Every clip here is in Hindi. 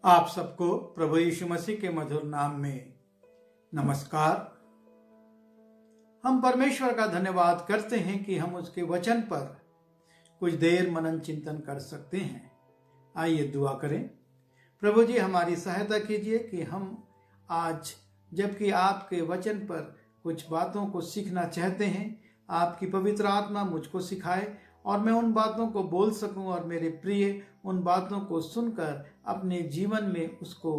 आप सबको प्रभु यीशु मसीह के मधुर नाम में नमस्कार। हम परमेश्वर का धन्यवाद करते हैं कि हम उसके वचन पर कुछ देर मनन चिंतन कर सकते हैं। आइए दुआ करें। प्रभु जी, हमारी सहायता कीजिए कि हम आज जबकि आपके वचन पर कुछ बातों को सीखना चाहते हैं, आपकी पवित्र आत्मा मुझको सिखाए और मैं उन बातों को बोल सकूं और मेरे प्रिय उन बातों को सुनकर अपने जीवन में उसको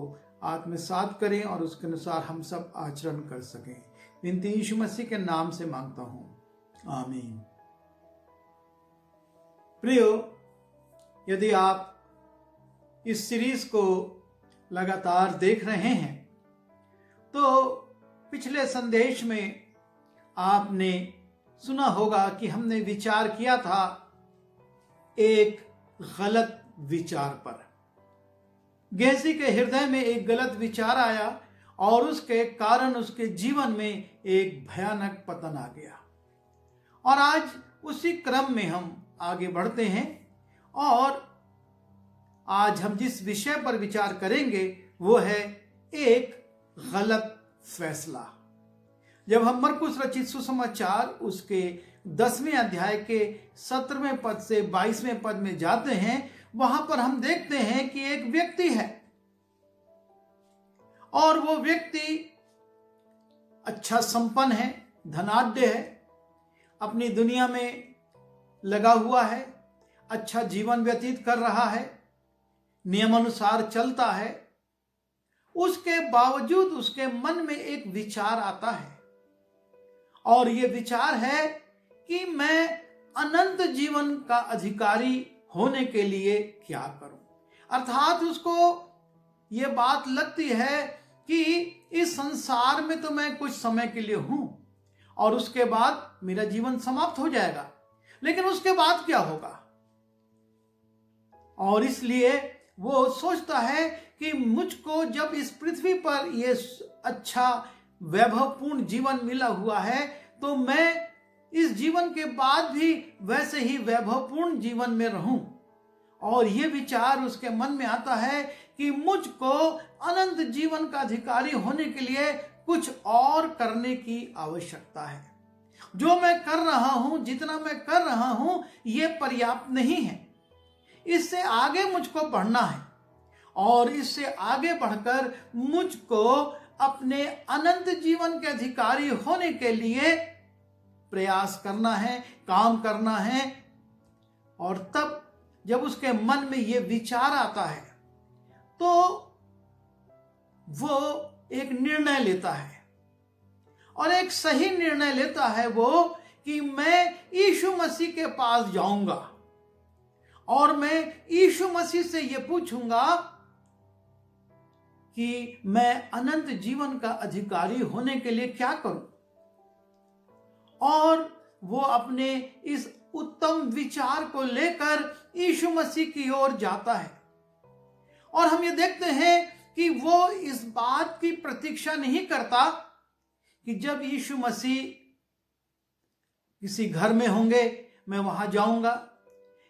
आत्मसात करें और उसके अनुसार हम सब आचरण कर सकें। विनती यीशु मसीह के नाम से मांगता हूं, आमीन। प्रियो, यदि आप इस सीरीज को लगातार देख रहे हैं तो पिछले संदेश में आपने सुना होगा कि हमने विचार किया था एक गलत विचार पर। गेहजी के हृदय में एक गलत विचार आया और उसके कारण उसके जीवन में एक भयानक पतन आ गया। और आज उसी क्रम में हम आगे बढ़ते हैं और आज हम जिस विषय पर विचार करेंगे वो है एक गलत फैसला। जब हम मरकुस रचित सुसमाचार उसके 10वें अध्याय के 17वें पद से 22वें पद में जाते हैं, वहां पर हम देखते हैं कि एक व्यक्ति है और वो व्यक्ति अच्छा संपन्न है, धनाढ्य है, अपनी दुनिया में लगा हुआ है, अच्छा जीवन व्यतीत कर रहा है, नियमानुसार चलता है। उसके बावजूद उसके मन में एक विचार आता है और ये विचार है कि मैं अनंत जीवन का अधिकारी होने के लिए क्या करूं। अर्थात उसको ये बात लगती है कि इस संसार में तो मैं कुछ समय के लिए हूं और उसके बाद मेरा जीवन समाप्त हो जाएगा, लेकिन उसके बाद क्या होगा। और इसलिए वो सोचता है कि मुझको जब इस पृथ्वी पर ये अच्छा वैभवपूर्ण जीवन मिला हुआ है तो मैं इस जीवन के बाद भी वैसे ही वैभवपूर्ण जीवन में रहूं। और ये विचार उसके मन में आता है कि मुझको अनंत जीवन का अधिकारी होने के लिए कुछ और करने की आवश्यकता है। जो मैं कर रहा हूं, जितना मैं कर रहा हूं, ये पर्याप्त नहीं है। इससे आगे मुझको बढ़ना है और इससे आगे बढ़कर मुझको अपने अनंत जीवन के अधिकारी होने के लिए प्रयास करना है, काम करना है। और तब जब उसके मन में यह विचार आता है तो वो एक निर्णय लेता है और एक सही निर्णय लेता है वो कि मैं यीशु मसीह के पास जाऊंगा और मैं यीशु मसीह से यह पूछूंगा कि मैं अनंत जीवन का अधिकारी होने के लिए क्या करूं। और वो अपने इस उत्तम विचार को लेकर यीशु मसीह की ओर जाता है। और हम ये देखते हैं कि वो इस बात की प्रतीक्षा नहीं करता कि जब यीशु मसीह किसी घर में होंगे मैं वहां जाऊंगा,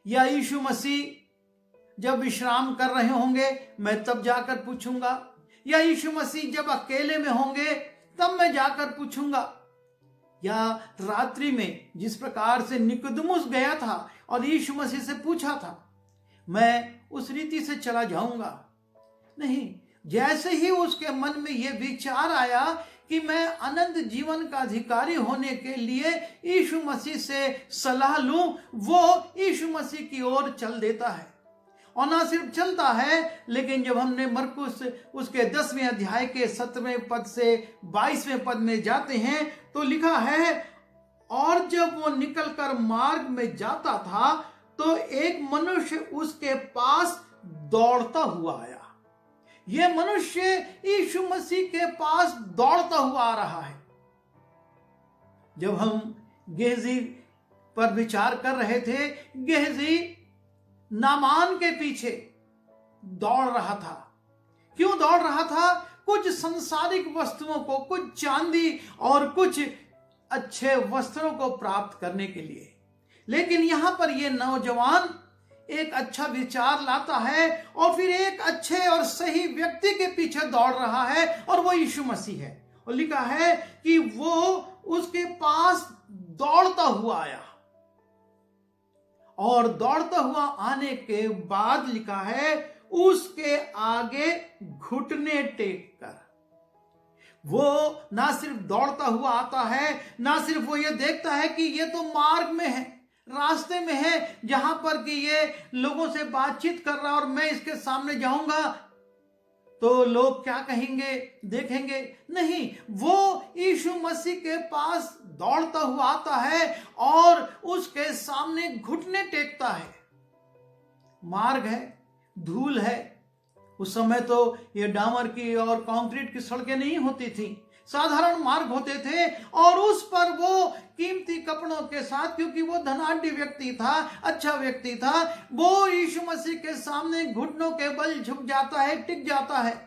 या यीशु मसीह जब विश्राम कर रहे होंगे मैं तब जाकर पूछूंगा, या यीशु मसीह जब अकेले में होंगे तब मैं जाकर पूछूंगा, या रात्रि में जिस प्रकार से निकोदेमुस गया था और यीशु मसीह से पूछा था, मैं उस रीति से चला जाऊंगा। नहीं, जैसे ही उसके मन में यह विचार आया कि मैं अनंत जीवन का अधिकारी होने के लिए यीशु मसीह से सलाह लूं, वो यीशु मसीह की ओर चल देता है। और ना सिर्फ चलता है, लेकिन जब हमने मरकुस उसके 10वें अध्याय के 17वें पद से 22वें पद में जाते हैं तो लिखा है, और जब वो निकलकर मार्ग में जाता था तो एक मनुष्य उसके पास दौड़ता हुआ आया। ये मनुष्य यीशु मसीह के पास दौड़ता हुआ आ रहा है। जब हम गेहजी पर विचार कर रहे थे, गेहजी नामान के पीछे दौड़ रहा था। क्यों दौड़ रहा था? कुछ सांसारिक वस्तुओं को, कुछ चांदी और कुछ अच्छे वस्त्रों को प्राप्त करने के लिए। लेकिन यहां पर यह नौजवान एक अच्छा विचार लाता है और फिर एक अच्छे और सही व्यक्ति के पीछे दौड़ रहा है और वो यीशु मसीह है। और लिखा है कि वो उसके पास दौड़ता हुआ आया और दौड़ता हुआ आने के बाद लिखा है उसके आगे घुटने टेक कर। वो ना सिर्फ दौड़ता हुआ आता है, ना सिर्फ वो ये देखता है कि ये तो मार्ग में है, रास्ते में है, जहां पर कि ये लोगों से बातचीत कर रहा है और मैं इसके सामने जाऊंगा तो लोग क्या कहेंगे, देखेंगे। नहीं, वो यीशु मसीह के पास दौड़ता हुआ आता है और उसके सामने घुटने टेकता है। मार्ग है, धूल है। उस समय तो ये डामर की और कंक्रीट की सड़कें नहीं होती थी, साधारण मार्ग होते थे और उस पर वो कीमती कपड़ों के साथ, क्योंकि वो धनाढ्य व्यक्ति था, अच्छा व्यक्ति था, वो यीशु मसीह के सामने घुटनों के बल झुक जाता है, टिक जाता है।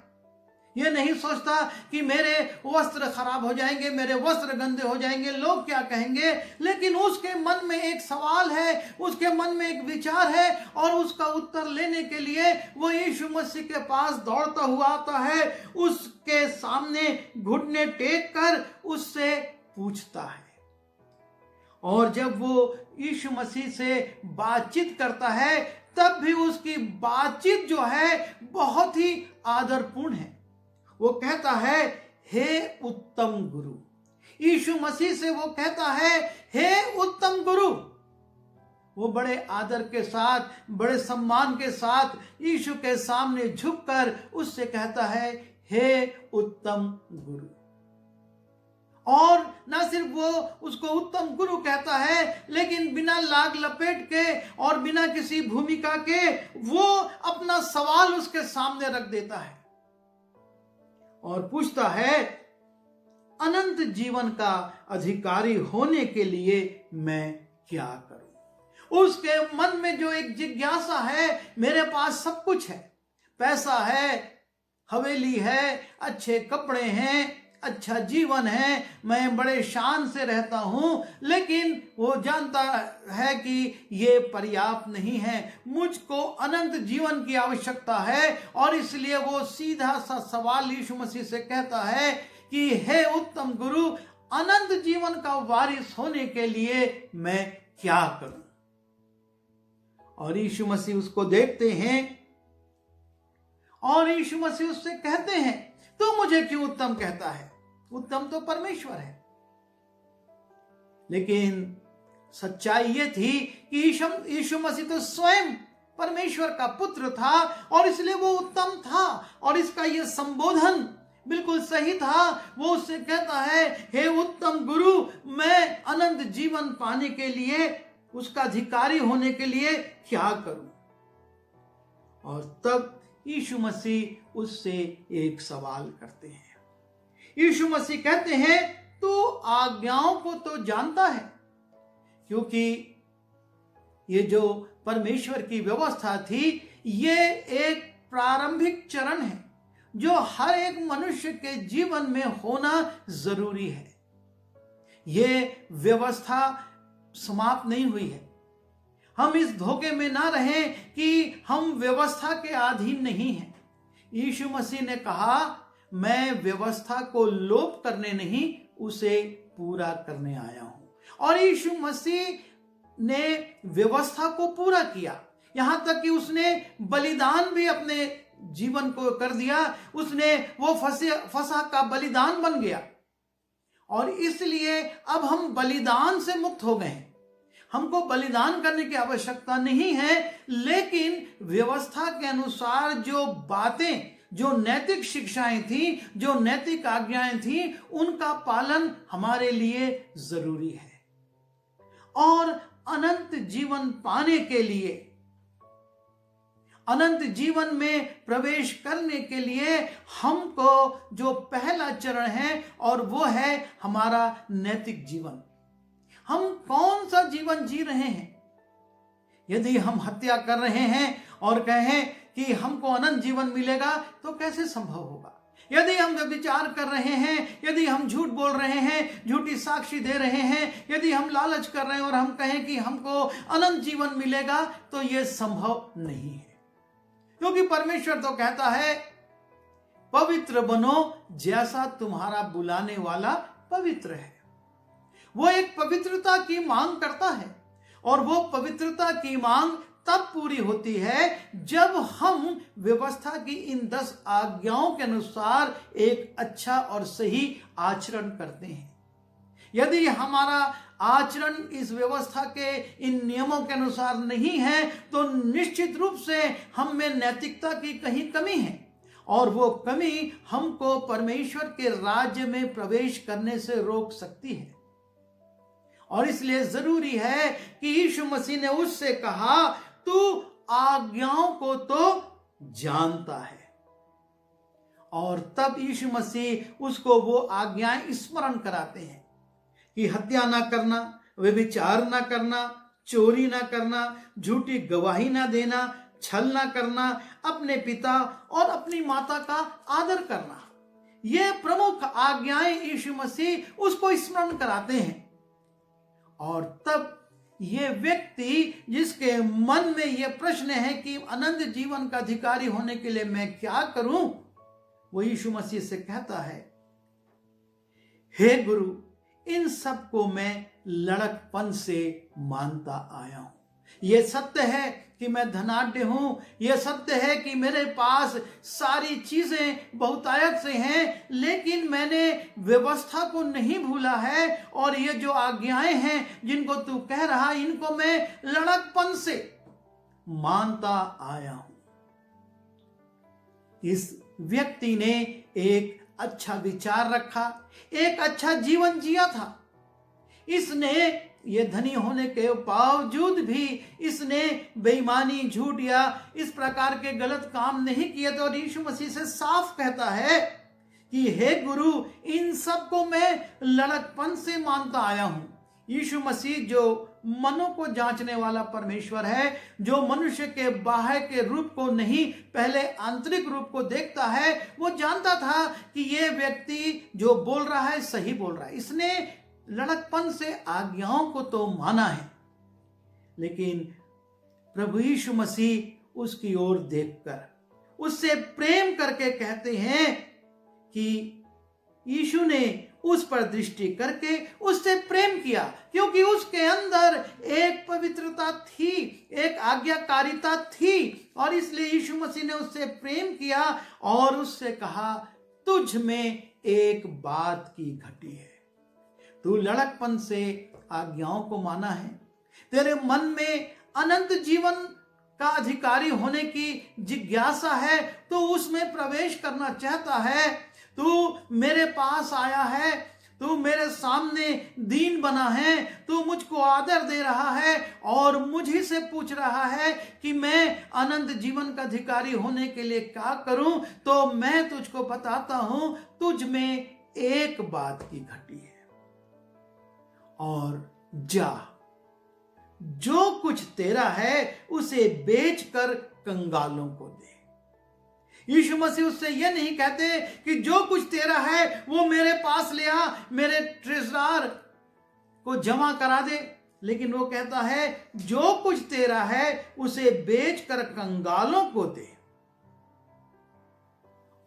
ये नहीं सोचता कि मेरे वस्त्र खराब हो जाएंगे, मेरे वस्त्र गंदे हो जाएंगे, लोग क्या कहेंगे। लेकिन उसके मन में एक सवाल है, उसके मन में एक विचार है और उसका उत्तर लेने के लिए वो यीशु मसीह के पास दौड़ता हुआ आता है, उसके सामने घुटने टेक कर उससे पूछता है। और जब वो यीशु मसीह से बातचीत करता है तब भी उसकी बातचीत जो है बहुत ही आदरपूर्ण है। वो कहता है, हे उत्तम गुरु। यीशु मसीह से वो कहता है, हे उत्तम गुरु। वो बड़े आदर के साथ, बड़े सम्मान के साथ यीशु के सामने झुककर उससे कहता है, हे उत्तम गुरु। और ना सिर्फ वो उसको उत्तम गुरु कहता है, लेकिन बिना लाग लपेट के और बिना किसी भूमिका के वो अपना सवाल उसके सामने रख देता है और पूछता है, अनंत जीवन का अधिकारी होने के लिए मैं क्या करूं। उसके मन में जो एक जिज्ञासा है, मेरे पास सब कुछ है, पैसा है, हवेली है, अच्छे कपड़े हैं, अच्छा जीवन है, मैं बड़े शान से रहता हूं, लेकिन वो जानता है कि ये पर्याप्त नहीं है, मुझको अनंत जीवन की आवश्यकता है। और इसलिए वो सीधा सा सवाल यीशु मसीह से कहता है कि हे उत्तम गुरु, अनंत जीवन का वारिस होने के लिए मैं क्या करूं। और यीशु मसीह उसको देखते हैं और यीशु मसीह उससे कहते हैं, तो मुझे क्यों उत्तम कहता है, उत्तम तो परमेश्वर है। लेकिन सच्चाई ये थी कि यीशु मसीह तो स्वयं परमेश्वर का पुत्र था और इसलिए वो उत्तम था और इसका ये संबोधन बिल्कुल सही था। वो उससे कहता है, हे उत्तम गुरु, मैं अनंत जीवन पाने के लिए, उसका अधिकारी होने के लिए क्या करूं। और तब यीशु मसीह उससे एक सवाल करते हैं। यीशु मसीह कहते हैं, तू आज्ञाओं को तो जानता है, क्योंकि ये जो परमेश्वर की व्यवस्था थी, ये एक प्रारंभिक चरण है जो हर एक मनुष्य के जीवन में होना जरूरी है। ये व्यवस्था समाप्त नहीं हुई है। हम इस धोखे में ना रहें कि हम व्यवस्था के अधीन नहीं हैं। यीशु मसीह ने कहा, मैं व्यवस्था को लोप करने नहीं, उसे पूरा करने आया हूं। और यीशु मसीह ने व्यवस्था को पूरा किया, यहां तक कि उसने बलिदान भी अपने जीवन को कर दिया। उसने वो फसह का बलिदान बन गया और इसलिए अब हम बलिदान से मुक्त हो गए। हमको बलिदान करने की आवश्यकता नहीं है, लेकिन व्यवस्था के अनुसार जो बातें, जो नैतिक शिक्षाएं थी, जो नैतिक आज्ञाएं थी, उनका पालन हमारे लिए जरूरी है। और अनंत जीवन पाने के लिए, अनंत जीवन में प्रवेश करने के लिए हमको जो पहला चरण है और वो है हमारा नैतिक जीवन। हम कौन सा जीवन जी रहे हैं? यदि हम हत्या कर रहे हैं और कहें कि हमको अनंत जीवन मिलेगा, तो कैसे संभव होगा? यदि हम व्यभिचार कर रहे हैं, यदि हम झूठ बोल रहे हैं, झूठी साक्षी दे रहे हैं, यदि हम लालच कर रहे हैं और हम कहें कि हमको अनंत जीवन मिलेगा, तो यह संभव नहीं है। क्योंकि परमेश्वर तो कहता है पवित्र बनो जैसा तुम्हारा बुलाने वाला पवित्र है। वो एक पवित्रता की मांग करता है और वो पवित्रता की मांग तब पूरी होती है जब हम व्यवस्था की इन 10 आज्ञाओं के अनुसार एक अच्छा और सही आचरण करते हैं। यदि हमारा आचरण इस व्यवस्था के इन नियमों के अनुसार नहीं है तो निश्चित रूप से हम में नैतिकता की कहीं कमी है और वो कमी हमको परमेश्वर के राज्य में प्रवेश करने से रोक सकती है। और इसलिए जरूरी है कि यीशु मसीह ने उससे कहा तू आज्ञाओं को तो जानता है, और तब यीशु मसीह उसको वो आज्ञाएं स्मरण कराते हैं कि हत्या ना करना, व्यभिचार ना करना, चोरी ना करना, झूठी गवाही ना देना, छल ना करना, अपने पिता और अपनी माता का आदर करना। ये प्रमुख आज्ञाएं यीशु मसीह उसको स्मरण कराते हैं। और तब ये व्यक्ति जिसके मन में ये प्रश्न है कि अनंत जीवन का अधिकारी होने के लिए मैं क्या करूं, वो यीशु मसीह से कहता है, हे गुरु, इन सब को मैं लड़कपन से मानता आया हूं। यह सत्य है कि मैं धनाढ्य हूं, यह सत्य है कि मेरे पास सारी चीजें बहुतायत से हैं, लेकिन मैंने व्यवस्था को नहीं भूला है और ये जो आज्ञाएं हैं जिनको तू कह रहा, इनको मैं लड़कपन से मानता आया हूं। इस व्यक्ति ने एक अच्छा विचार रखा, एक अच्छा जीवन जिया था। इसने ये धनी होने के बावजूद भी इसने बेईमानी, झूठ या इस प्रकार के गलत काम नहीं किए थे और यीशु मसीह से साफ कहता है कि हे गुरु, इन सब को मैं लड़कपन से मानता आया हूं। यीशु मसीह जो मनों को जांचने वाला परमेश्वर है, जो मनुष्य के बाह्य के रूप को नहीं पहले आंतरिक रूप को देखता है, वो जानता था कि ये व्यक्ति जो बोल रहा है सही बोल रहा है। इसने लड़कपन से आज्ञाओं को तो माना है, लेकिन प्रभु यीशु मसीह उसकी ओर देखकर उससे प्रेम करके कहते हैं कि यीशु ने उस पर दृष्टि करके उससे प्रेम किया, क्योंकि उसके अंदर एक पवित्रता थी, एक आज्ञाकारिता थी, और इसलिए यीशु मसीह ने उससे प्रेम किया और उससे कहा, तुझ में एक बात की घटी है, तू लड़कपन से आज्ञाओं को माना है, तेरे मन में अनंत जीवन का अधिकारी होने की जिज्ञासा है, तू उसमें प्रवेश करना चाहता है, तू मेरे पास आया है, तू मेरे सामने दीन बना है, तू मुझको आदर दे रहा है और मुझे से पूछ रहा है कि मैं अनंत जीवन का अधिकारी होने के लिए क्या करूं, तो मैं तुझको बताता हूं, तुझ में एक बात की घटी है, और जा, जो कुछ तेरा है उसे बेचकर कंगालों को दे। यीशु मसीह उससे यह नहीं कहते कि जो कुछ तेरा है वो मेरे पास ले आ, मेरे ट्रेजरार को जमा करा दे, लेकिन वो कहता है जो कुछ तेरा है उसे बेचकर कंगालों को दे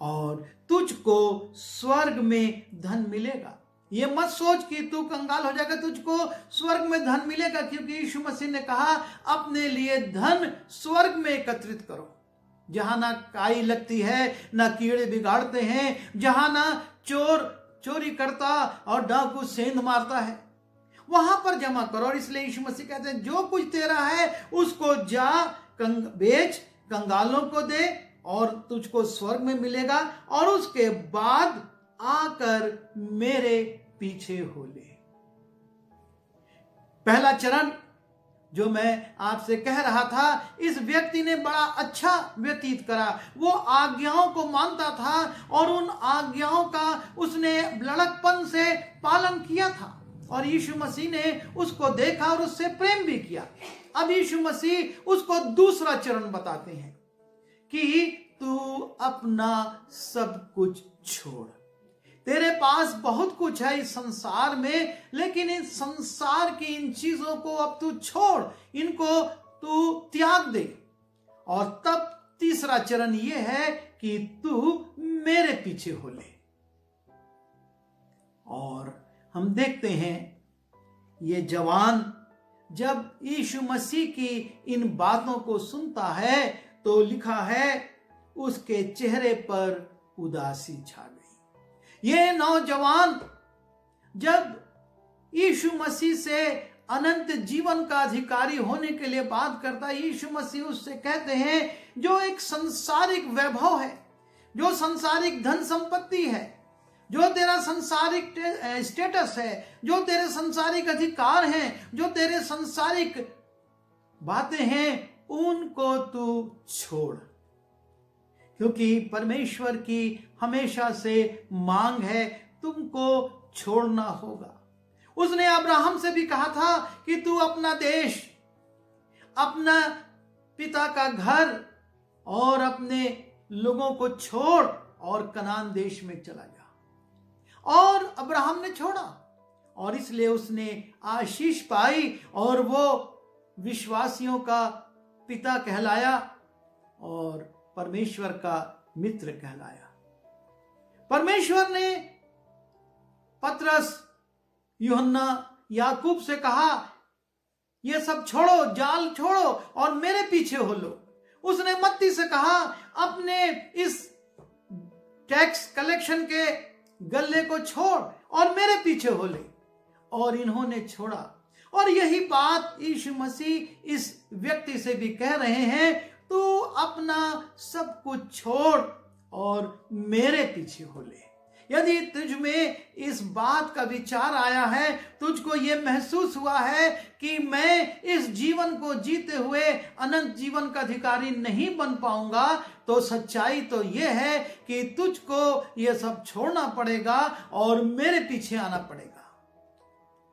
और तुझको स्वर्ग में धन मिलेगा। ये मत सोच कि तू कंगाल हो जाएगा, तुझको स्वर्ग में धन मिलेगा, क्योंकि यीशु मसीह ने कहा अपने लिए धन स्वर्ग में एकत्रित करो, जहां ना काई लगती है, ना कीड़े बिगाड़ते हैं, जहां ना चोर चोरी करता और डाकू सेंध मारता है, वहां पर जमा करो। और इसलिए यीशु मसीह कहते हैं जो कुछ तेरा है उसको जा बेच, कंगालों को दे और तुझको स्वर्ग में मिलेगा, और उसके बाद आकर मेरे पीछे हो ले। पहला चरण जो मैं आपसे कह रहा था, इस व्यक्ति ने बड़ा अच्छा व्यतीत करा। वो आज्ञाओं को मानता था और उन आज्ञाओं का उसने लड़कपन से पालन किया था, और यीशु मसीह ने उसको देखा और उससे प्रेम भी किया। अब यीशु मसीह उसको दूसरा चरण बताते हैं कि तू अपना सब कुछ छोड़। तेरे पास बहुत कुछ है इस संसार में, लेकिन इस संसार की इन चीजों को अब तू छोड़, इनको तू त्याग दे। और तब तीसरा चरण यह है कि तू मेरे पीछे हो ले। और हम देखते हैं ये जवान जब यीशु मसीह की इन बातों को सुनता है तो लिखा है उसके चेहरे पर उदासी छा गई। ये नौजवान जब यीशु मसीह से अनंत जीवन का अधिकारी होने के लिए बात करता है, यीशु मसीह उससे कहते हैं जो एक सांसारिक वैभव है, जो सांसारिक धन संपत्ति है, जो तेरा सांसारिक स्टेटस है, जो तेरे सांसारिक अधिकार हैं, जो तेरे सांसारिक बातें हैं, उनको तू छोड़। क्योंकि परमेश्वर की हमेशा से मांग है, तुमको छोड़ना होगा। उसने अब्राहम से भी कहा था कि तू अपना देश, अपना पिता का घर और अपने लोगों को छोड़ और कनान देश में चला जा। और अब्राहम ने छोड़ा और इसलिए उसने आशीष पाई और वो विश्वासियों का पिता कहलाया और परमेश्वर का मित्र कहलाया। परमेश्वर ने पतरस, यूहन्ना, याकूब से कहा ये सब छोड़ो, जाल छोड़ो और मेरे पीछे हो लो। उसने मत्ती से कहा अपने इस टैक्स कलेक्शन के गल्ले को छोड़ और मेरे पीछे हो ले। और इन्होंने छोड़ा। और यही बात यीशु मसीह इस व्यक्ति से भी कह रहे हैं, तू अपना सब कुछ छोड़ और मेरे पीछे हो ले। यदि तुझ में इस बात का विचार आया है, तुझको यह महसूस हुआ है कि मैं इस जीवन को जीते हुए अनंत जीवन का अधिकारी नहीं बन पाऊंगा, तो सच्चाई तो यह है कि तुझको यह सब छोड़ना पड़ेगा और मेरे पीछे आना पड़ेगा।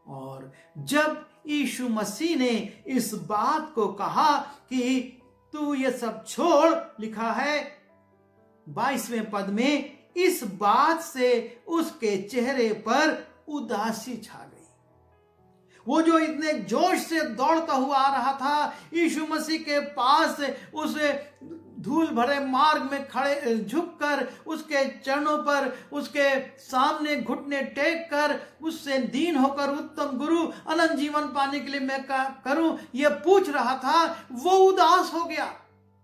और जब यीशु मसीह ने इस बात को कहा कि तू ये सब छोड़, लिखा है 22वें पद में, इस बात से उसके चेहरे पर उदासी छा गई। वो जो इतने जोश से दौड़ता हुआ आ रहा था यीशु मसीह के पास, उस धूल भरे मार्ग में खड़े झुककर उसके चरणों पर, उसके सामने घुटने टेक कर उससे दीन होकर उत्तम गुरु अनंत जीवन पाने के लिए मैं क्या करूं, ये पूछ रहा था, वो उदास हो गया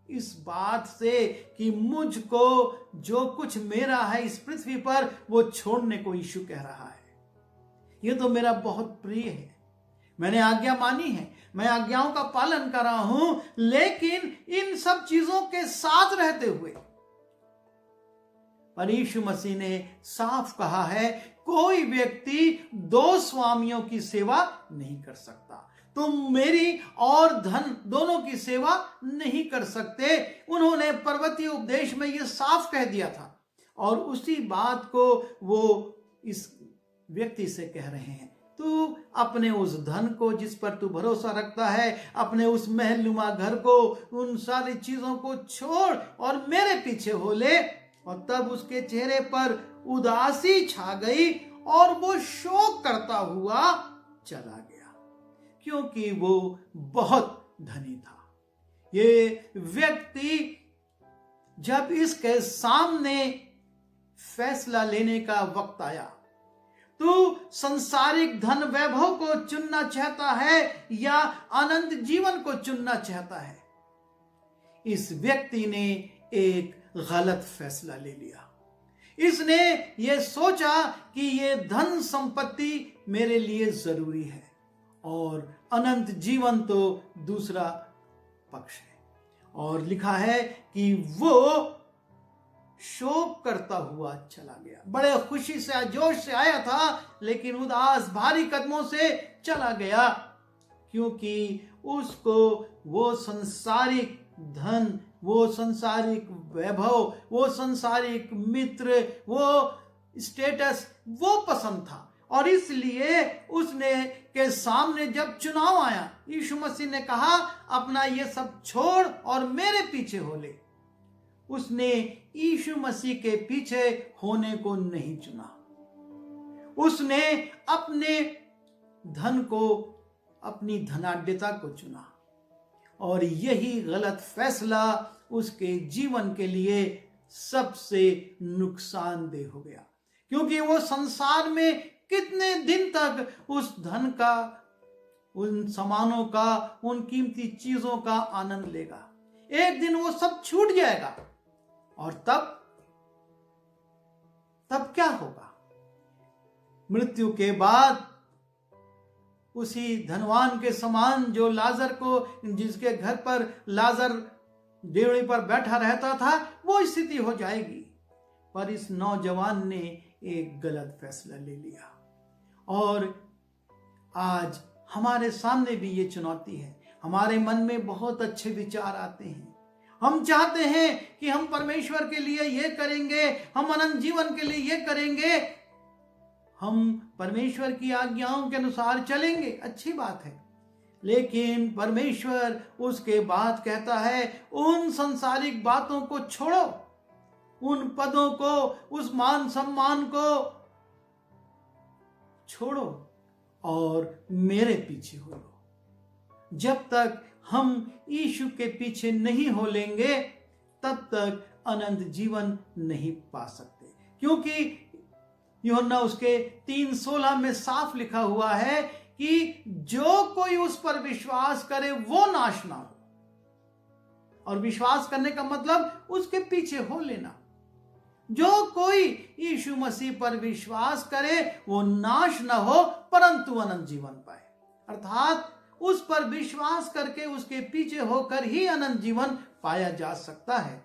इस बात से कि मुझको जो कुछ मेरा है इस पृथ्वी पर वो छोड़ने को यीशु कह रहा है। ये तो मेरा बहुत प्रिय है, मैंने आज्ञा मानी है, मैं आज्ञाओं का पालन कर रहा हूं, लेकिन इन सब चीजों के साथ रहते हुए पर यीशु मसीह ने साफ कहा है, कोई व्यक्ति दो स्वामियों की सेवा नहीं कर सकता। तुम मेरी और धन दोनों की सेवा नहीं कर सकते। उन्होंने पर्वतीय उपदेश में यह साफ कह दिया था और उसी बात को वो इस व्यक्ति से कह रहे हैं, तू अपने उस धन को जिस पर तू भरोसा रखता है, अपने उस महलनुमा घर को, उन सारी चीजों को छोड़ और मेरे पीछे हो ले। और तब उसके चेहरे पर उदासी छा गई और वो शोक करता हुआ चला गया, क्योंकि वो बहुत धनी था। ये व्यक्ति जब इसके सामने फैसला लेने का वक्त आया, तू संसारिक धन वैभव को चुनना चाहता है या अनंत जीवन को चुनना चाहता है, इस व्यक्ति ने एक गलत फैसला ले लिया। इसने ये सोचा कि ये धन संपत्ति मेरे लिए जरूरी है और अनंत जीवन तो दूसरा पक्ष है। और लिखा है कि वो शोक करता हुआ चला गया। बड़े खुशी से जोश से आया था, लेकिन उदास भारी कदमों से चला गया, क्योंकि उसको वो संसारिक धन, वो संसारिक वैभव, वो संसारिक मित्र, वो स्टेटस वो पसंद था। और इसलिए उसने के सामने जब चुनाव आया, यीशु मसीह ने कहा अपना ये सब छोड़ और मेरे पीछे हो ले। उसने यीशु मसीह के पीछे होने को नहीं चुना। उसने अपने धन को, अपनी धनाढ्यता को चुना, और यही गलत फैसला उसके जीवन के लिए सबसे नुकसानदेह हो गया, क्योंकि वो संसार में कितने दिन तक उस धन का, उन सामानों का, उन कीमती चीजों का आनंद लेगा। एक दिन वो सब छूट जाएगा, और तब क्या होगा? मृत्यु के बाद उसी धनवान के समान जो लाजर को, जिसके घर पर लाजर डेवढ़ी पर बैठा रहता था, वो स्थिति हो जाएगी। पर इस नौजवान ने एक गलत फैसला ले लिया, और आज हमारे सामने भी ये चुनौती है। हमारे मन में बहुत अच्छे विचार आते हैं, हम चाहते हैं कि हम परमेश्वर के लिए ये करेंगे, हम अनंत जीवन के लिए ये करेंगे, हम परमेश्वर की आज्ञाओं के अनुसार चलेंगे, अच्छी बात है। लेकिन परमेश्वर उसके बाद कहता है, उन सांसारिक बातों को छोड़ो, उन पदों को, उस मान सम्मान को छोड़ो और मेरे पीछे हो लो। जब तक हम यीशु के पीछे नहीं हो लेंगे, तब तक अनंत जीवन नहीं पा सकते, क्योंकि यूहन्ना उसके 3:16 में साफ लिखा हुआ है कि जो कोई उस पर विश्वास करे वो नाश ना हो। और विश्वास करने का मतलब उसके पीछे हो लेना। जो कोई यीशु मसीह पर विश्वास करे वो नाश ना हो, परंतु अनंत जीवन पाए। अर्थात उस पर विश्वास करके उसके पीछे होकर ही अनंत जीवन पाया जा सकता है।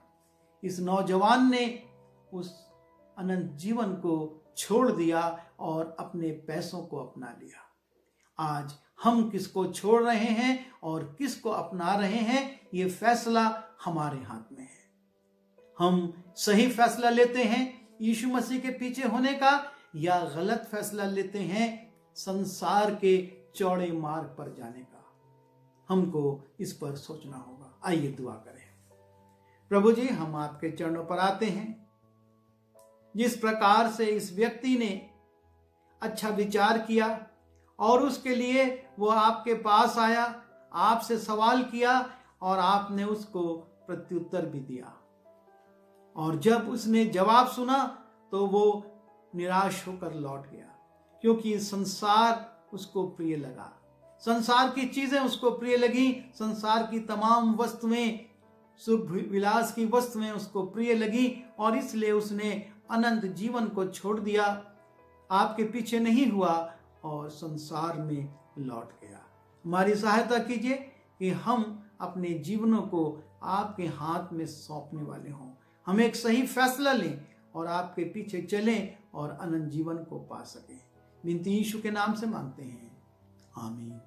इस नौजवान ने उस अनंत जीवन को छोड़ दिया और अपने पैसों को अपना लिया। आज हम किसको छोड़ रहे हैं और किसको अपना रहे हैं, ये फैसला हमारे हाथ में है। हम सही फैसला लेते हैं यीशु मसीह के पीछे होने का, या गलत फैसला लेते हैं संसार के चौड़े मार्ग पर जाने का? हमको इस पर सोचना होगा। आइए दुआ करें। प्रभु जी, हम आपके चरणों पर आते हैं। जिस प्रकार से इस व्यक्ति ने अच्छा विचार किया और उसके लिए वो आपके पास आया, आपसे सवाल किया और आपने उसको प्रत्युत्तर भी दिया, और जब उसने जवाब सुना तो वो निराश होकर लौट गया, क्योंकि संसार उसको प्रिय लगा, संसार की चीजें उसको प्रिय लगी, संसार की तमाम वस्तुएं, सुख विलास की वस्तुएं उसको प्रिय लगी, और इसलिए उसने अनंत जीवन को छोड़ दिया, आपके पीछे नहीं हुआ और संसार में लौट गया। हमारी सहायता कीजिए कि हम अपने जीवनों को आपके हाथ में सौंपने वाले हों। हम एक सही फैसला लें और आपके पीछे चलें और अनंत जीवन को पा सकें। विनती यीशु के नाम से मांगते हैं, आमीन।